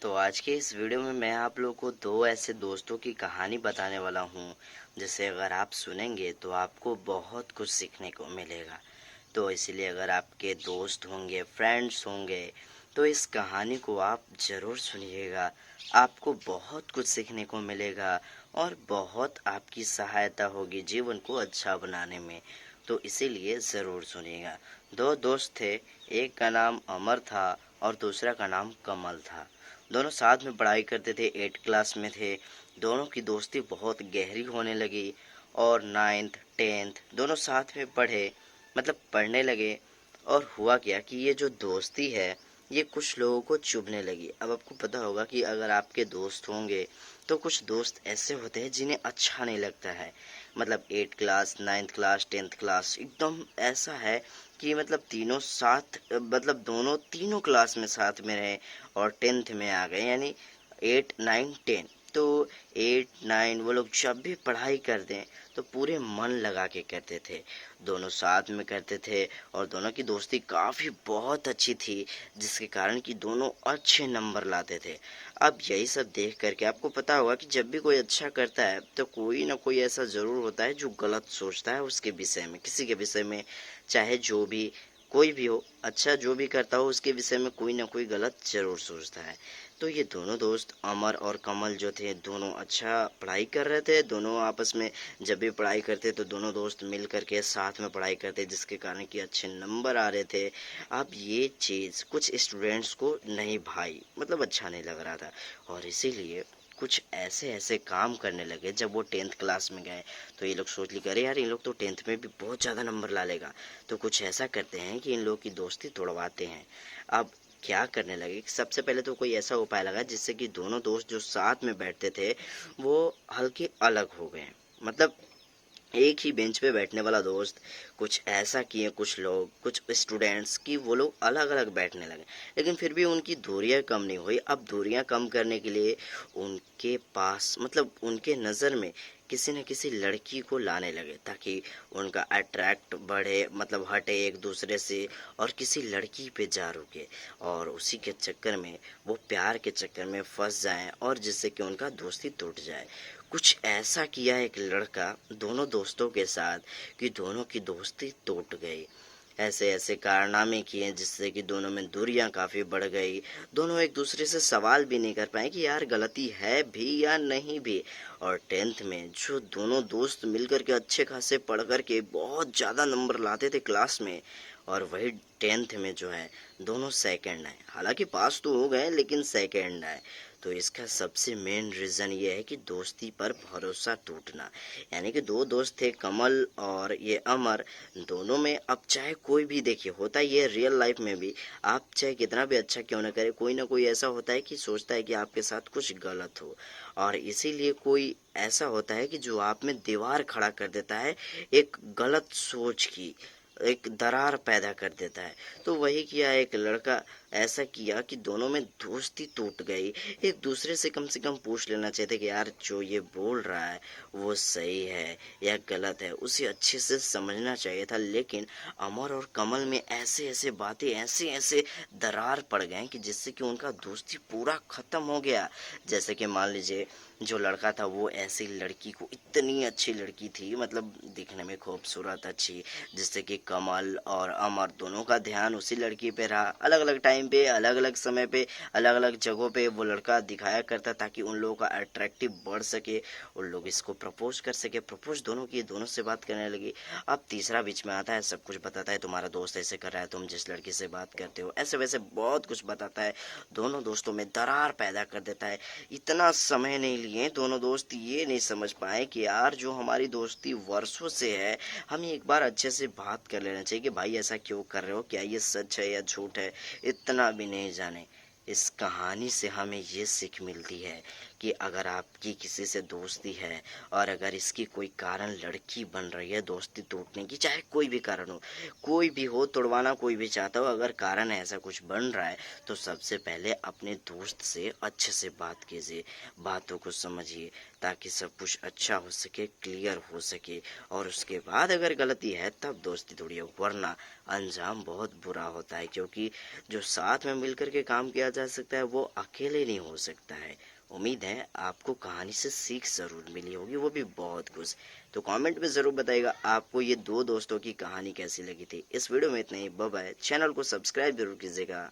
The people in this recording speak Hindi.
तो आज के इस वीडियो में मैं आप लोगों को दो ऐसे दोस्तों की कहानी बताने वाला हूँ जिसे अगर आप सुनेंगे तो आपको बहुत कुछ सीखने को मिलेगा। तो इसलिए अगर आपके दोस्त होंगे, फ्रेंड्स होंगे, तो इस कहानी को आप ज़रूर सुनिएगा। आपको बहुत कुछ सीखने को मिलेगा और बहुत आपकी सहायता होगी जीवन को अच्छा बनाने में। तो इसीलिए ज़रूर सुनिएगा। दो दोस्त थे, एक का नाम अमर था और दूसरा का नाम कमल था। दोनों साथ में पढ़ाई करते थे, 8 क्लास में थे। दोनों की दोस्ती बहुत गहरी होने लगी और 9th 10th दोनों साथ में पढ़े, मतलब पढ़ने लगे। और हुआ क्या कि ये जो दोस्ती है ये कुछ लोगों को चुभने लगी। अब आपको पता होगा कि अगर आपके दोस्त होंगे तो कुछ दोस्त ऐसे होते हैं जिन्हें अच्छा नहीं लगता है। मतलब 8 class, 9th class, 10th class एकदम ऐसा है कि मतलब तीनों साथ, मतलब दोनों तीनों क्लास में साथ में रहे और 10th में आ गए, यानी 8 9 10। तो 8 9 वो लोग जब भी पढ़ाई करते हैं तो पूरे मन लगा के करते थे। दोनों साथ में करते थे और दोनों की दोस्ती काफ़ी बहुत अच्छी थी, जिसके कारण कि दोनों अच्छे नंबर लाते थे। अब यही सब देख करके आपको पता होगा कि जब भी कोई अच्छा करता है तो कोई ना कोई ऐसा ज़रूर होता है जो गलत सोचता है उसके विषय में, किसी के विषय में, चाहे जो भी कोई भी हो। अच्छा जो भी करता हो उसके विषय में कोई ना कोई गलत ज़रूर सोचता है। तो ये दोनों दोस्त अमर और कमल जो थे दोनों अच्छा पढ़ाई कर रहे थे। दोनों आपस में जब भी पढ़ाई करते तो दोनों दोस्त मिल करके साथ में पढ़ाई करते, जिसके कारण कि अच्छे नंबर आ रहे थे। अब ये चीज़ कुछ स्टूडेंट्स को नहीं भाई, मतलब अच्छा नहीं लग रहा था और इसीलिए कुछ ऐसे ऐसे काम करने लगे। जब वो 10th क्लास में गए तो ये लोग सोच ली, अरे यार इन लोग तो 10th में भी बहुत ज़्यादा नंबर ला लेगा, तो कुछ ऐसा करते हैं कि इन लोग की दोस्ती तोड़वाते हैं। अब क्या करने लगे कि सबसे पहले तो कोई ऐसा उपाय लगा जिससे कि दोनों दोस्त जो साथ में बैठते थे वो हल्के अलग हो गए। मतलब एक ही बेंच पे बैठने वाला दोस्त कुछ ऐसा किए कुछ लोग, कुछ स्टूडेंट्स, कि वो लोग अलग अलग बैठने लगे। लेकिन फिर भी उनकी दूरियां कम नहीं हुई। अब दूरियां कम करने के लिए उनके पास, मतलब उनके नज़र में किसी न किसी लड़की को लाने लगे ताकि उनका अट्रैक्ट बढ़े, मतलब हटे एक दूसरे से और किसी लड़की पे जा रुके और उसी के चक्कर में वो प्यार के चक्कर में फंस जाएं और जिससे कि उनका दोस्ती टूट जाए। कुछ ऐसा किया एक लड़का दोनों दोस्तों के साथ कि दोनों की दोस्ती टूट गई। ऐसे ऐसे कारनामे किए जिससे कि दोनों में दूरियां काफ़ी बढ़ गई। दोनों एक दूसरे से सवाल भी नहीं कर पाए कि यार गलती है भी या नहीं भी। और 10th में जो दोनों दोस्त मिलकर के अच्छे खासे पढ़ कर के बहुत ज़्यादा नंबर लाते थे क्लास में, और वही 10th में जो है दोनों सेकंड आए। हालांकि पास तो हो गए लेकिन सेकंड आए। तो इसका सबसे मेन रीज़न ये है कि दोस्ती पर भरोसा टूटना। यानी कि दो दोस्त थे, कमल और ये अमर। दोनों में अब चाहे कोई भी, देखिए होता ही है रियल लाइफ में भी, आप चाहे कितना भी अच्छा क्यों ना करे, कोई ना कोई ऐसा होता है कि सोचता है कि आपके साथ कुछ गलत हो। और इसीलिए कोई ऐसा होता है कि जो आप में दीवार खड़ा कर देता है, एक गलत सोच की एक दरार पैदा कर देता है। तो वही किया एक लड़का, ऐसा किया कि दोनों में दोस्ती टूट गई। एक दूसरे से कम पूछ लेना चाहिए था कि यार जो ये बोल रहा है वो सही है या गलत है, उसे अच्छे से समझना चाहिए था। लेकिन अमर और कमल में ऐसे ऐसे बातें, ऐसे ऐसे दरार पड़ गए कि जिससे कि उनका दोस्ती पूरा खत्म हो गया। जैसे कि मान लीजिए जो लड़का था वो ऐसी लड़की को, इतनी अच्छी लड़की थी, मतलब दिखने में खूबसूरत अच्छी, जिससे कि कमल और अमर दोनों का ध्यान उसी लड़की पे रहा। अलग अलग टाइम पे, अलग अलग समय पे, अलग अलग जगहों पे वो लड़का दिखाया करता ताकि उन लोगों का अट्रैक्टिव बढ़ सके, उन लोग इसको प्रपोज कर सके। प्रपोज दोनों की, दोनों से बात करने लगी। अब तीसरा बीच में आता है, सब कुछ बताता है, तुम्हारा दोस्त ऐसे कर रहा है, तुम जिस लड़की से बात करते हो ऐसे वैसे बहुत कुछ बताता है। दोनों दोस्तों में दरार पैदा कर देता है। इतना समय नहीं लिए दोनों दोस्त ये नहीं समझ पाए कि यार जो हमारी दोस्ती वर्षों से है, हमें एक बार अच्छे से बात कर लेना चाहिए कि भाई ऐसा क्यों कर रहे हो, क्या ये सच है या झूठ है, इतना भी नहीं जाने। इस कहानी से हमें ये सीख मिलती है कि अगर आपकी किसी से दोस्ती है और अगर इसकी कोई कारण लड़की बन रही है दोस्ती टूटने की, चाहे कोई भी कारण हो, कोई भी हो, तोड़वाना कोई भी चाहता हो, अगर कारण ऐसा कुछ बन रहा है तो सबसे पहले अपने दोस्त से अच्छे से बात कीजिए, बातों को समझिए ताकि सब कुछ अच्छा हो सके, क्लियर हो सके। और उसके बाद अगर गलती है तब दोस्ती तोड़िए, वरना अंजाम बहुत बुरा होता है, क्योंकि जो साथ में मिलकर के काम किया जा सकता है वो अकेले नहीं हो सकता है। उम्मीद है आपको कहानी से सीख जरूर मिली होगी, वो भी बहुत कुछ। तो कमेंट में जरूर बताइएगा आपको ये दो दोस्तों की कहानी कैसी लगी थी। इस वीडियो में इतना ही, बाय बाय। चैनल को सब्सक्राइब जरूर कीजिएगा।